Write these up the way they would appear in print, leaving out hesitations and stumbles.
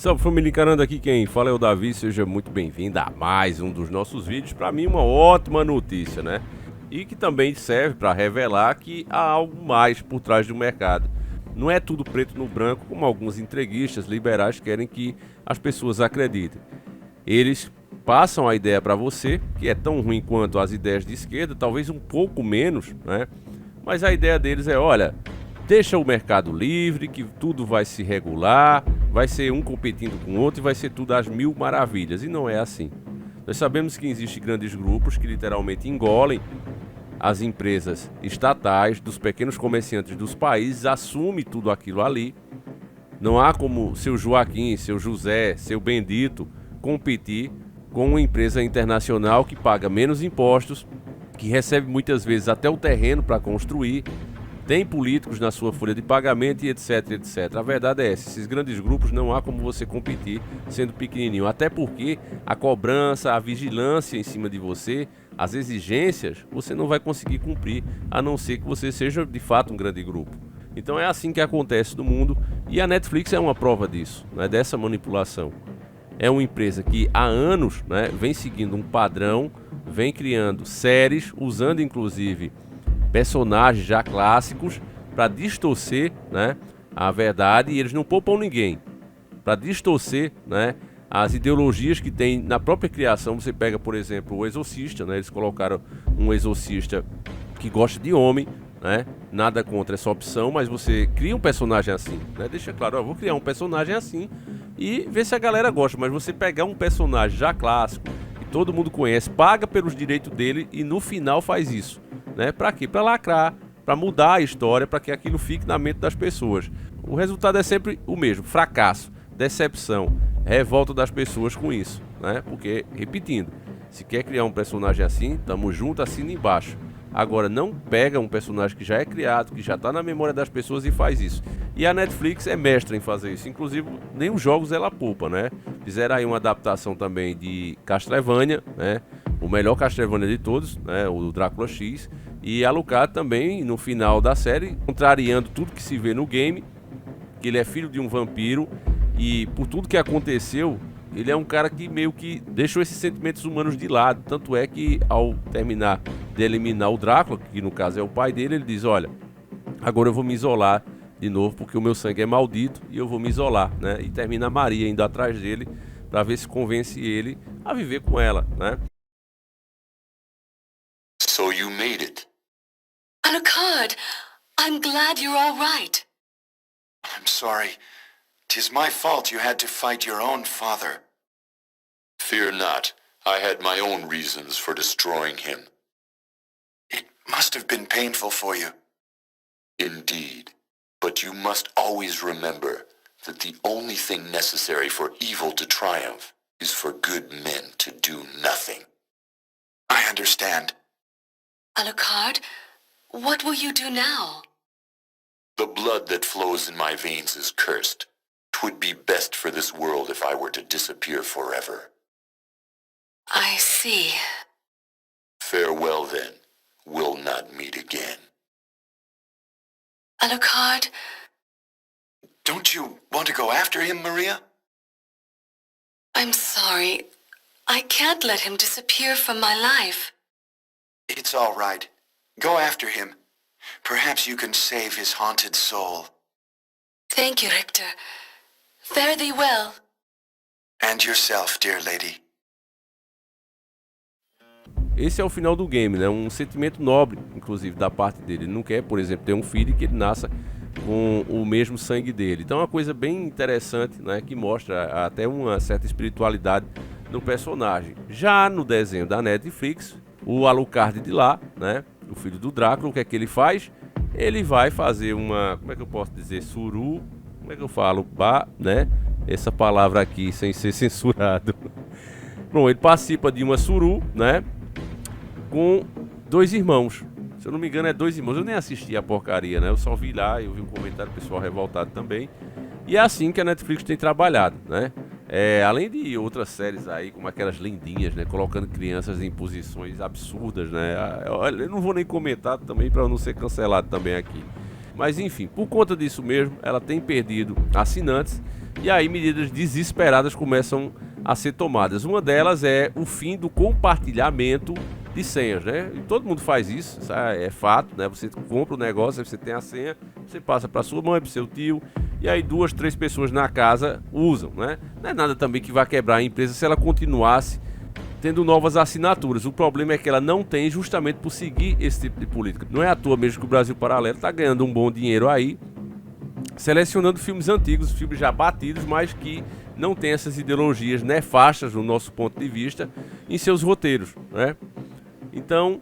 Salve família encarando, aqui quem fala é o Davi, seja muito bem-vindo a mais um dos nossos vídeos. Para mim uma ótima notícia, né? E que também serve para revelar que há algo mais por trás do mercado. Não é tudo preto no branco como alguns entreguistas liberais querem que as pessoas acreditem. Eles passam a ideia para você, que é tão ruim quanto as ideias de esquerda, talvez um pouco menos, né? Mas a ideia deles é, olha, deixa o mercado livre, que tudo vai se regular, vai ser um competindo com o outro e vai ser tudo às mil maravilhas. E não é assim. Nós sabemos que existem grandes grupos que literalmente engolem as empresas estatais, dos pequenos comerciantes dos países, assume tudo aquilo ali. Não há como seu Joaquim, seu José, seu Bendito competir com uma empresa internacional que paga menos impostos, que recebe muitas vezes até o terreno para construir, tem políticos na sua folha de pagamento e etc, etc. A verdade é essa, esses grandes grupos não há como você competir sendo pequenininho, até porque a cobrança, a vigilância em cima de você, as exigências, você não vai conseguir cumprir, a não ser que você seja de fato um grande grupo. Então é assim que acontece no mundo e a Netflix é uma prova disso, né, dessa manipulação. É uma empresa que há anos, né, vem seguindo um padrão, vem criando séries, usando inclusive personagens já clássicos para distorcer, né, a verdade, e eles não poupam ninguém para distorcer, né, as ideologias que tem na própria criação. Você pega, por exemplo, o Exorcista, né, eles colocaram um exorcista que gosta de homem, né, nada contra essa opção, mas você cria um personagem assim, né, deixa claro, ó, vou criar um personagem assim e ver se a galera gosta. Mas você pegar um personagem já clássico que todo mundo conhece, paga pelos direitos dele e no final faz isso, né? Para quê? Para lacrar, para mudar a história, para que aquilo fique na mente das pessoas. O resultado é sempre o mesmo: fracasso, decepção, revolta das pessoas com isso, né? Porque, repetindo, se quer criar um personagem assim, tamo junto, assina embaixo. Agora, não pega um personagem que já é criado, que já está na memória das pessoas e faz isso. E a Netflix é mestra em fazer isso. Inclusive, nem os jogos ela poupa, né? Fizeram aí uma adaptação também de Castlevania, né? O melhor Castlevania de todos, né? O Drácula X. E Alucard também, no final da série, contrariando tudo que se vê no game, que ele é filho de um vampiro e por tudo que aconteceu, ele é um cara que meio que deixou esses sentimentos humanos de lado. Tanto é que ao terminar de eliminar o Drácula, que no caso é o pai dele, ele diz, olha, agora eu vou me isolar de novo porque o meu sangue é maldito e eu vou me isolar, né? E termina a Maria indo atrás dele para ver se convence ele a viver com ela, né? So you made it. Alucard, I'm glad you're all right. I'm sorry. 'Tis my fault you had to fight your own father. Fear not. I had my own reasons for destroying him. It must have been painful for you. Indeed. But you must always remember that the only thing necessary for evil to triumph is for good men to do nothing. I understand. Alucard, what will you do now? The blood that flows in my veins is cursed. 'Twould be best for this world if I were to disappear forever. I see. Farewell then. We'll not meet again. Alucard, Don't you want to go after him, Maria? I'm sorry. I can't let him disappear from my life. It's all right. Go after him. Perhaps you can save his haunted soul. Thank you, Richter. Fare thee well. And yourself, dear lady. Esse é o final do game, né? Um sentimento nobre, inclusive, da parte dele. Ele não quer, por exemplo, ter um filho que ele nasça com o mesmo sangue dele. Então é uma coisa bem interessante, né? Que mostra até uma certa espiritualidade no personagem. Já no desenho da Netflix, o Alucard de lá, né? O filho do Drácula, o que é que ele faz? Ele vai fazer uma, como é que eu posso dizer? Como é que eu falo? Né? Essa palavra aqui, sem ser censurado. Bom, ele participa de uma suru, né? Com dois irmãos. Se eu não me engano é dois irmãos. Eu nem assisti a porcaria, né? Eu só vi lá, eu vi um comentário pessoal revoltado também. E é assim que a Netflix tem trabalhado, né? Além de outras séries aí, como aquelas lindinhas, né? Colocando crianças em posições absurdas, né? Eu não vou nem comentar também para não ser cancelado também aqui. Mas enfim, por conta disso mesmo, ela tem perdido assinantes. E aí medidas desesperadas começam a ser tomadas. Uma delas é o fim do compartilhamento de senhas, né? E todo mundo faz isso, é fato, né? Você compra o negócio, aí você tem a senha, você passa para sua mãe, para seu tio, e aí 2, 3 pessoas na casa usam, né? Não é nada também que vai quebrar a empresa se ela continuasse tendo novas assinaturas. O problema é que ela não tem, justamente por seguir esse tipo de política. Não é à toa mesmo que o Brasil Paralelo está ganhando um bom dinheiro aí, selecionando filmes antigos, filmes já batidos, mas que não tem essas ideologias nefastas, no nosso ponto de vista, em seus roteiros, né? Então,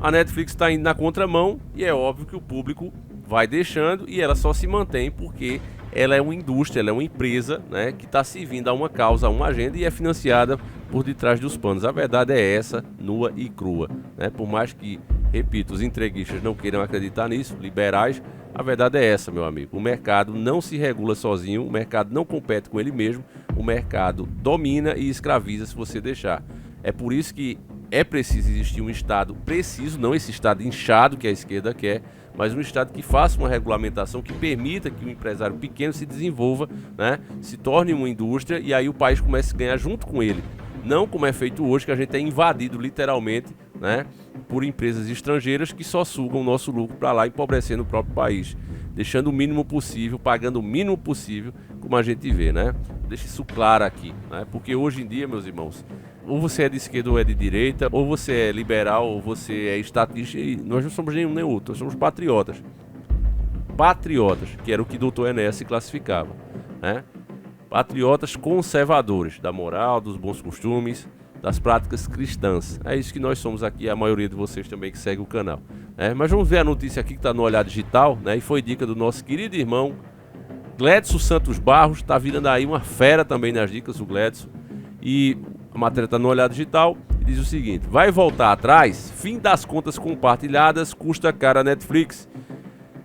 a Netflix está indo na contramão e é óbvio que o público vai deixando e ela só se mantém porque ela é uma indústria, ela é uma empresa, né, que está servindo a uma causa, a uma agenda e é financiada por detrás dos panos. A verdade é essa, nua e crua, né? Por mais que, repito, os entreguistas não queiram acreditar nisso, liberais, a verdade é essa, meu amigo. O mercado não se regula sozinho, o mercado não compete com ele mesmo, o mercado domina e escraviza se você deixar. É por isso que é preciso existir um Estado preciso, não esse Estado inchado que a esquerda quer, mas um Estado que faça uma regulamentação que permita que o empresário pequeno se desenvolva, né, se torne uma indústria e aí o país comece a ganhar junto com ele. Não como é feito hoje, que a gente é invadido literalmente, né, por empresas estrangeiras que só sugam o nosso lucro para lá, empobrecendo o próprio país, deixando o mínimo possível, pagando o mínimo possível, como a gente vê, né? Deixa isso claro aqui, né? Porque hoje em dia, meus irmãos, ou você é de esquerda ou é de direita, ou você é liberal ou você é estatista, e nós não somos nenhum nem outro, nós somos patriotas. Patriotas, que era o que Dr. Enéas se classificava, né? Patriotas conservadores da moral, dos bons costumes, das práticas cristãs. É isso que nós somos aqui, a maioria de vocês também que segue o canal, né? Mas vamos ver a notícia aqui que está no Olhar Digital, né? E foi dica do nosso querido irmão Gledson Santos Barros, está virando aí uma fera também nas dicas, o Gledson. E a matéria está no Olhar Digital e diz o seguinte: vai voltar atrás? Fim das contas compartilhadas custa caro a Netflix.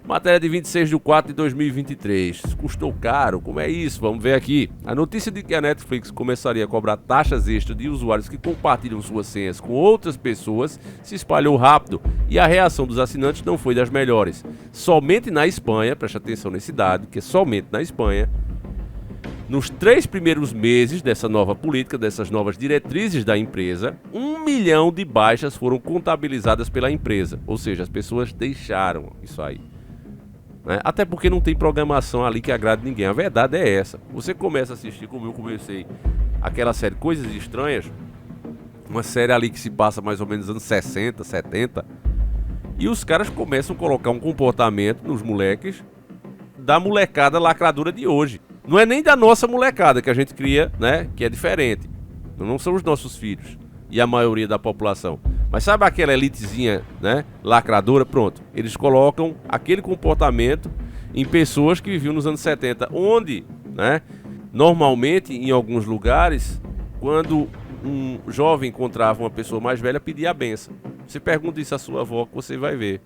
Matéria de 26/4/2023. Custou caro? Como é isso? Vamos ver aqui. A notícia de que a Netflix começaria a cobrar taxas extras de usuários que compartilham suas senhas com outras pessoas se espalhou rápido e a reação dos assinantes não foi das melhores. Somente na Espanha, preste atenção nesse dado, que é somente na Espanha, nos 3 primeiros meses dessa nova política, dessas novas diretrizes da empresa, 1 milhão de baixas foram contabilizadas pela empresa. Ou seja, as pessoas deixaram isso aí, né? Até porque não tem programação ali que agrade ninguém. A verdade é essa. Você começa a assistir, como eu comecei, aquela série Coisas Estranhas, uma série ali que se passa mais ou menos anos 60, 70, e os caras começam a colocar um comportamento nos moleques da molecada lacradora de hoje. Não é nem da nossa molecada que a gente cria, né? Que é diferente. Não são os nossos filhos e a maioria da população. Mas sabe aquela elitezinha, né? Lacradora? Pronto. Eles colocam aquele comportamento em pessoas que viviam nos anos 70, onde, né? Normalmente, em alguns lugares, quando um jovem encontrava uma pessoa mais velha, pedia a benção. Você pergunta isso à sua avó que você vai ver.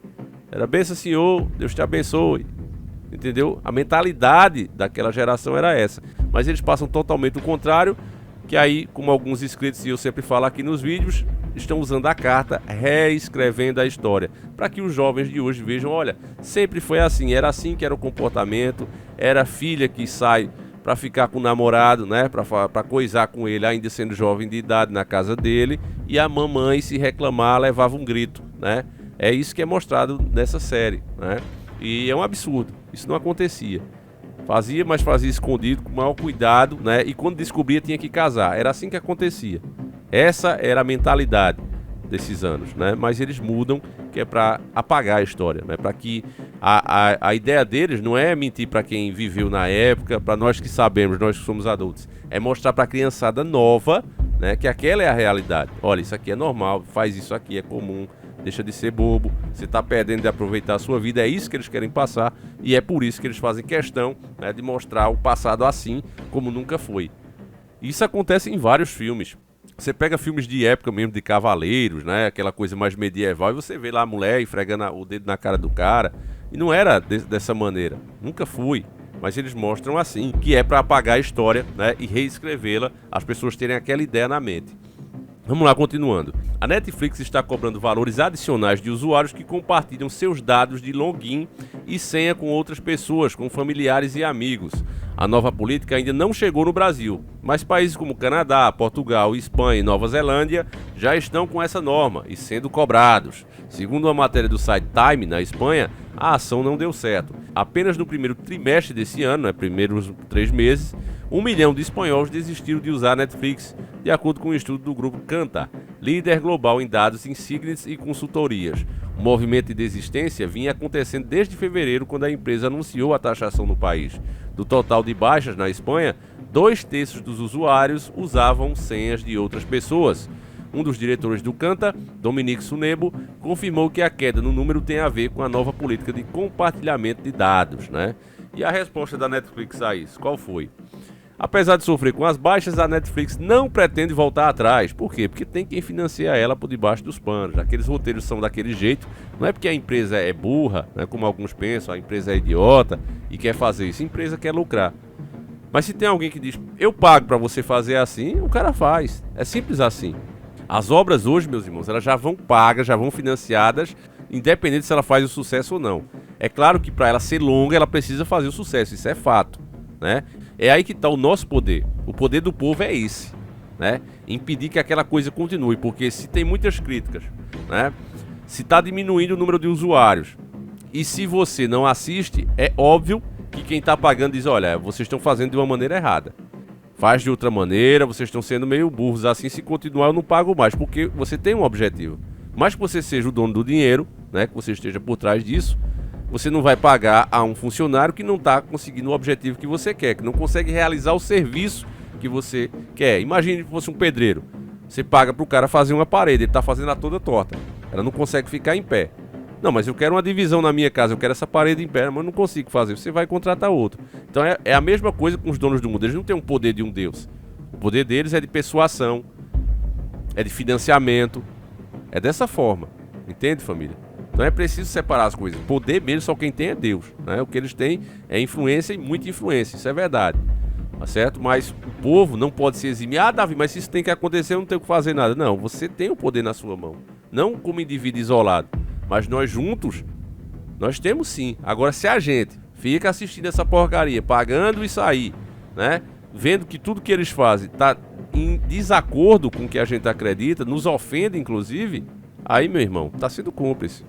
Era benção, senhor, Deus te abençoe. Entendeu? A mentalidade daquela geração era essa. Mas eles passam totalmente o contrário, que aí, como alguns inscritos e eu sempre falo aqui nos vídeos, estão usando a carta, reescrevendo a história, para que os jovens de hoje vejam, olha, sempre foi assim, era assim que era o comportamento, era a filha que sai para ficar com o namorado, né, para coisar com ele, ainda sendo jovem de idade na casa dele, e a mamãe, se reclamar, levava um grito, né? É isso que é mostrado nessa série, né? E é um absurdo, isso não acontecia. Fazia, mas fazia escondido, com o maior cuidado, né? E quando descobria tinha que casar. Era assim que acontecia. Essa era a mentalidade desses anos, né? Mas eles mudam, que é para apagar a história, né? Para que a ideia deles não é mentir para quem viveu na época, para nós que sabemos, nós que somos adultos. É mostrar para a criançada nova, né? Que aquela é a realidade. Olha, isso aqui é normal, faz isso aqui, é comum. Deixa de ser bobo, você está perdendo de aproveitar a sua vida, é isso que eles querem passar e é por isso que eles fazem questão, né, de mostrar o passado assim como nunca foi. Isso acontece em vários filmes. Você pega filmes de época mesmo, de cavaleiros, né, aquela coisa mais medieval, e você vê lá a mulher esfregando o dedo na cara do cara, e não era dessa maneira, nunca foi. Mas eles mostram assim, que é para apagar a história, né, e reescrevê-la, as pessoas terem aquela ideia na mente. Vamos lá, continuando. A Netflix está cobrando valores adicionais de usuários que compartilham seus dados de login e senha com outras pessoas, com familiares e amigos. A nova política ainda não chegou no Brasil, mas países como Canadá, Portugal, Espanha e Nova Zelândia já estão com essa norma e sendo cobrados. Segundo uma matéria do site Time, na Espanha, a ação não deu certo. Apenas no primeiro trimestre desse ano, primeiros 3 meses, 1 milhão de espanhóis desistiram de usar a Netflix, de acordo com um estudo do grupo Kantar, líder global em dados insignes e consultorias. O movimento de desistência vinha acontecendo desde fevereiro, quando a empresa anunciou a taxação no país. Do total de baixas na Espanha, 2/3 dos usuários usavam senhas de outras pessoas. Um dos diretores do Kantar, Dominique Sunebo, confirmou que a queda no número tem a ver com a nova política de compartilhamento de dados, né? E a resposta da Netflix a isso, qual foi? Apesar de sofrer com as baixas, a Netflix não pretende voltar atrás. Por quê? Porque tem quem financia ela por debaixo dos panos. Aqueles roteiros são daquele jeito. Não é porque a empresa é burra, né, como alguns pensam, a empresa é idiota e quer fazer isso. A empresa quer lucrar. Mas se tem alguém que diz, eu pago para você fazer assim, o cara faz. É simples assim. As obras hoje, meus irmãos, elas já vão pagas, já vão financiadas, independente se ela faz o sucesso ou não. É claro que para ela ser longa, ela precisa fazer o sucesso, isso é fato, né? É aí que está o nosso poder. O poder do povo é esse, né? Impedir que aquela coisa continue, porque se tem muitas críticas, né? Se está diminuindo o número de usuários e se você não assiste, é óbvio que quem está pagando diz, olha, vocês estão fazendo de uma maneira errada. Faz de outra maneira, vocês estão sendo meio burros assim, se continuar eu não pago mais, porque você tem um objetivo. Mas que você seja o dono do dinheiro, né? Que você esteja por trás disso, você não vai pagar a um funcionário que não está conseguindo o objetivo que você quer, que não consegue realizar o serviço que você quer. Imagine que fosse um pedreiro. Você paga para o cara fazer uma parede, ele está fazendo a toda torta. Ela não consegue ficar em pé. Não, mas eu quero uma divisão na minha casa, eu quero essa parede em pé, mas eu não consigo fazer. Você vai contratar outro. Então é a mesma coisa com os donos do mundo. Eles não têm o poder de um Deus. O poder deles é de persuasão, é de financiamento. É dessa forma. Entende, família? Não é preciso separar as coisas. Poder mesmo só quem tem é Deus, né? O que eles têm é influência e muita influência. Isso é verdade. Tá certo? Mas o povo não pode se eximir. Ah, Davi, mas se isso tem que acontecer, eu não tenho que fazer nada. Não, você tem o poder na sua mão. Não como indivíduo isolado. Mas nós juntos, nós temos sim. Agora, se a gente fica assistindo essa porcaria, pagando isso aí, né? Vendo que tudo que eles fazem tá em desacordo com o que a gente acredita, nos ofende inclusive, aí, meu irmão, tá sendo cúmplice.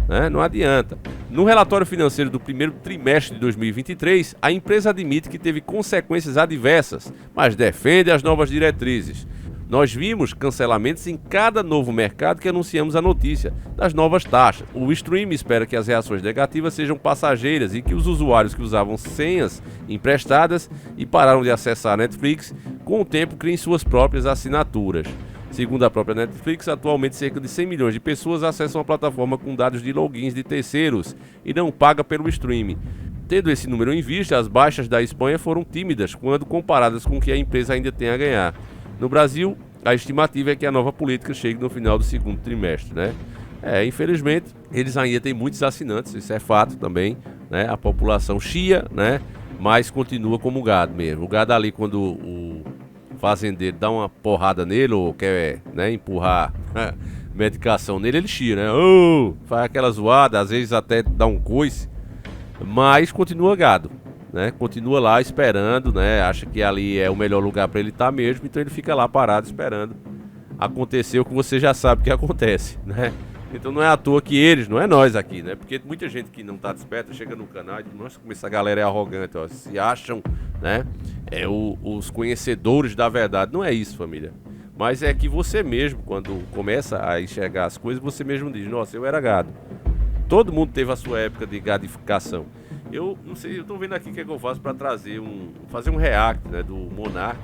Né? Não adianta. No relatório financeiro do primeiro trimestre de 2023, a empresa admite que teve consequências adversas, mas defende as novas diretrizes. Nós vimos cancelamentos em cada novo mercado que anunciamos a notícia das novas taxas. O stream espera que as reações negativas sejam passageiras e que os usuários que usavam senhas emprestadas e pararam de acessar a Netflix, com o tempo criem suas próprias assinaturas. Segundo a própria Netflix, atualmente cerca de 100 milhões de pessoas acessam a plataforma com dados de logins de terceiros e não paga pelo streaming. Tendo esse número em vista, as baixas da Espanha foram tímidas quando comparadas com o que a empresa ainda tem a ganhar. No Brasil, a estimativa é que a nova política chegue no final do segundo trimestre, né? Infelizmente, eles ainda têm muitos assinantes, isso é fato também, né? A população chia, né? Mas continua como gado mesmo. O gado ali, quando o fazendeiro dá uma porrada nele ou quer, né, empurrar medicação nele, ele chia, né? Faz aquela zoada, às vezes até dá um coice, mas continua gado, né? Continua lá esperando, né? Acha que ali é o melhor lugar para ele estar mesmo, então ele fica lá parado esperando acontecer o que você já sabe que acontece, né? Então não é à toa que eles, não é nós aqui, né? Porque muita gente que não tá desperta chega no canal e diz, nossa, como essa galera é arrogante, ó, se acham, né? Os conhecedores da verdade. Não é isso, família. Mas é que você mesmo, quando começa a enxergar as coisas, você mesmo diz, nossa, eu era gado. Todo mundo teve a sua época de gadificação. Eu não sei, eu tô vendo aqui o que é que eu faço para fazer um react, né, do Monark,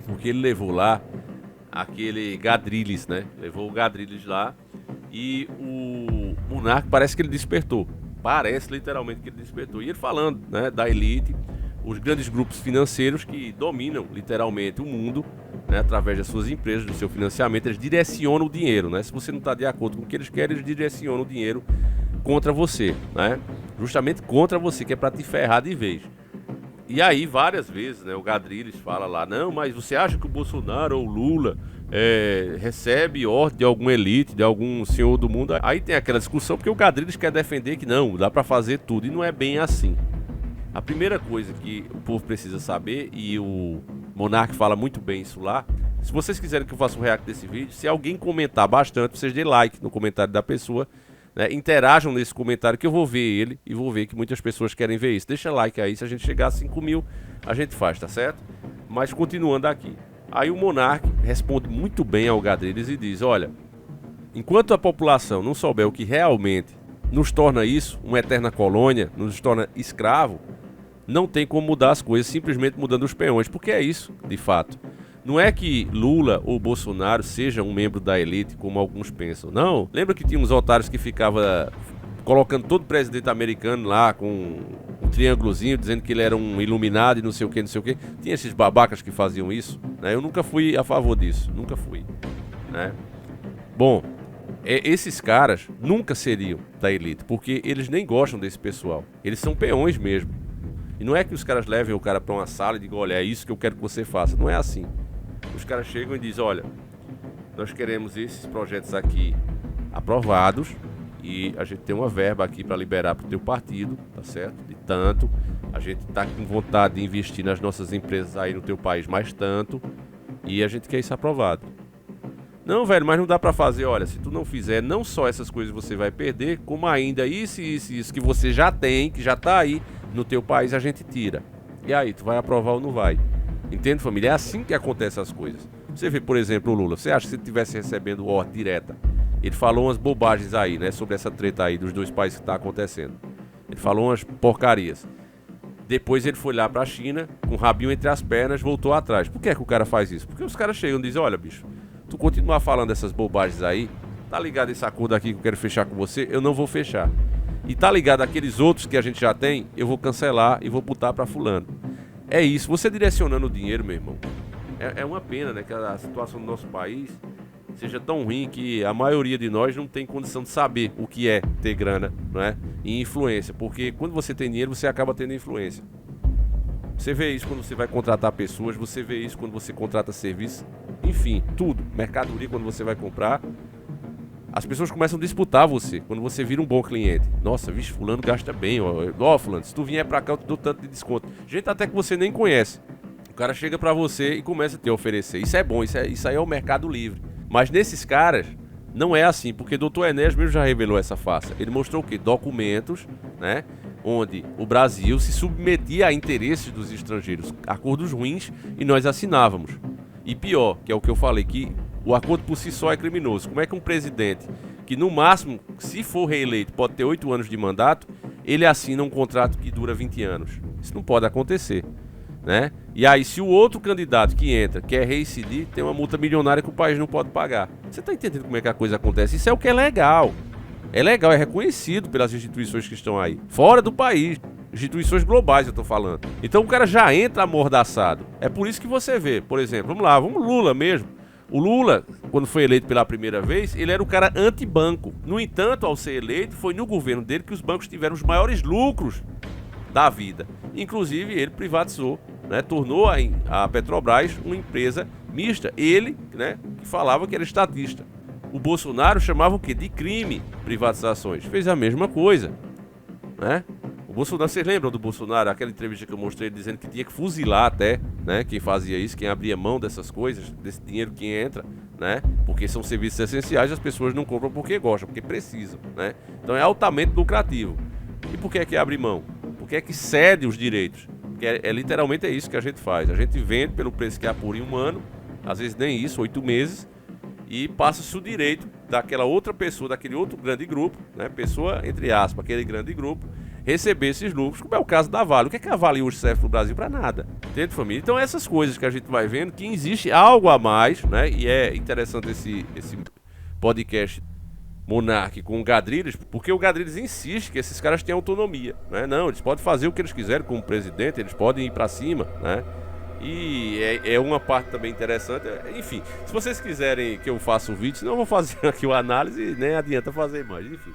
porque ele levou lá aquele Gadriles, né? Levou o Gadriles lá e o Monark parece que ele despertou. Parece literalmente que ele despertou. E ele falando, né, da elite, os grandes grupos financeiros que dominam literalmente o mundo, né, através das suas empresas, do seu financiamento, eles direcionam o dinheiro, né? Se você não está de acordo com o que eles querem, eles direcionam o dinheiro contra você, né? Justamente contra você, que é para te ferrar de vez. E aí, várias vezes, né, o Gadriles fala lá, não, mas você acha que o Bolsonaro ou o Lula recebe ordem de alguma elite, de algum senhor do mundo? Aí tem aquela discussão, porque o Gadriles quer defender que não, dá para fazer tudo, e não é bem assim. A primeira coisa que o povo precisa saber, e o Monark fala muito bem isso lá, se vocês quiserem que eu faça um react desse vídeo, se alguém comentar bastante, vocês dêem like no comentário da pessoa, né? Interajam nesse comentário que eu vou ver ele e vou ver que muitas pessoas querem ver isso. Deixa like aí, se a gente chegar a 5 mil, a gente faz, tá certo? Mas continuando aqui. Aí o Monark responde muito bem ao Gadrides e diz, olha, enquanto a população não souber o que realmente nos torna isso, uma eterna colônia, nos torna escravo, não tem como mudar as coisas simplesmente mudando os peões, porque é isso, de fato. Não é que Lula ou Bolsonaro seja um membro da elite, como alguns pensam. Não. Lembra que tinha uns otários que ficavam colocando todo presidente americano lá com um triângulozinho, dizendo que ele era um iluminado e não sei o que, não sei o que. Tinha esses babacas que faziam isso, né? Eu nunca fui a favor disso, nunca fui, né? Bom, esses caras nunca seriam da elite, porque eles nem gostam desse pessoal. Eles são peões mesmo. E não é que os caras levem o cara pra uma sala e digam, olha, é isso que eu quero que você faça. Não é assim. Os caras chegam e dizem, olha, nós queremos esses projetos aqui aprovados e a gente tem uma verba aqui para liberar pro teu partido, tá certo? De tanto. A gente tá com vontade de investir nas nossas empresas aí no teu país mais tanto e a gente quer isso aprovado. Não, velho, mas não dá pra fazer, olha, se tu não fizer, não só essas coisas você vai perder, como ainda isso que você já tem, que já tá aí no teu país, a gente tira. E aí, tu vai aprovar ou não vai? Entende, família? É assim que acontecem as coisas. Você vê, por exemplo, o Lula, você acha que se ele estivesse recebendo ordem direta, ele falou umas bobagens aí, né, sobre essa treta aí dos dois países que tá acontecendo. Ele falou umas porcarias. Depois ele foi lá pra China, com o rabinho entre as pernas, voltou atrás. Por que é que o cara faz isso? Porque os caras chegam e dizem, olha, bicho, tu continuar falando essas bobagens aí, tá ligado esse acordo aqui que eu quero fechar com você, eu não vou fechar. E tá ligado aqueles outros que a gente já tem, eu vou cancelar e vou botar pra fulano. É isso, você direcionando o dinheiro, meu irmão. É uma pena, né, que a situação do nosso país seja tão ruim que a maioria de nós não tem condição de saber o que é ter grana, não é? E influência, porque quando você tem dinheiro, você acaba tendo influência. Você vê isso quando você vai contratar pessoas, você vê isso quando você contrata serviço, enfim, tudo. Mercadoria quando você vai comprar. As pessoas começam a disputar você, quando você vira um bom cliente. Nossa, vixe, fulano gasta bem, ó fulano, se tu vier pra cá eu te dou tanto de desconto. Gente até que você nem conhece. O cara chega pra você e começa a te oferecer. Isso é bom, isso aí é o mercado livre. Mas nesses caras, não é assim, porque o Dr. Enéas mesmo já revelou essa farsa. Ele mostrou o quê? Documentos, né? Onde o Brasil se submetia a interesses dos estrangeiros, acordos ruins, e nós assinávamos. E pior, que é o que eu falei, que o acordo por si só é criminoso. Como é que um presidente, que no máximo, se for reeleito, pode ter 8 anos de mandato, ele assina um contrato que dura 20 anos? Isso não pode acontecer, né? E aí, se o outro candidato que entra quer reincidir, tem uma multa milionária que o país não pode pagar. Você tá entendendo como é que a coisa acontece? Isso é o que é legal. É legal, é reconhecido pelas instituições que estão aí, fora do país. Instituições globais, eu tô falando. Então o cara já entra amordaçado. É por isso que você vê, por exemplo, vamos Lula mesmo. O Lula, quando foi eleito pela primeira vez, ele era o cara anti-banco. No entanto, ao ser eleito, foi no governo dele que os bancos tiveram os maiores lucros da vida. Inclusive, ele privatizou, né, tornou a Petrobras uma empresa mista. Ele, né, que falava que era estatista. O Bolsonaro chamava o quê? De crime privatizações. Fez a mesma coisa, né? O Bolsonaro, vocês lembram do Bolsonaro? Aquela entrevista que eu mostrei ele dizendo que tinha que fuzilar até, né? Quem fazia isso, quem abria mão dessas coisas, desse dinheiro que entra, né? Porque são serviços essenciais, as pessoas não compram porque gostam, porque precisam, né? Então é altamente lucrativo. E por que é que abre mão? Porque é que cede os direitos? Porque literalmente é isso que a gente faz. A gente vende pelo preço que apura em um ano, às vezes nem isso, 8 meses, e passa-se o direito daquela outra pessoa, daquele outro grande grupo, né? Pessoa, entre aspas, aquele grande grupo, receber esses lucros, como é o caso da Vale. O que é que a Vale hoje serve para o Brasil? Para nada. Entende, família? Então essas coisas que a gente vai vendo, que existe algo a mais, né? E é interessante esse podcast Monark com o Gadrides, porque o Gadrides insiste que esses caras têm autonomia, né? Não, eles podem fazer o que eles quiserem como presidente, eles podem ir para cima, né? E é uma parte também interessante. Enfim, se vocês quiserem que eu faça um vídeo, senão eu vou fazer aqui uma análise e nem adianta fazer mais, enfim.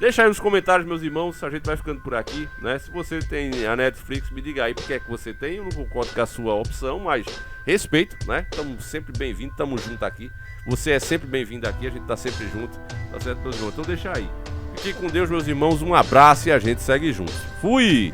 Deixa aí nos comentários, meus irmãos, a gente vai ficando por aqui, né? Se você tem a Netflix, me diga aí porque é que você tem. Eu não concordo com a sua opção, mas respeito, né? Estamos sempre bem-vindos, estamos juntos aqui. Você é sempre bem-vindo aqui, a gente tá sempre junto, tá certo, meus irmãos? Então deixa aí. Fique com Deus, meus irmãos, um abraço e a gente segue junto. Fui!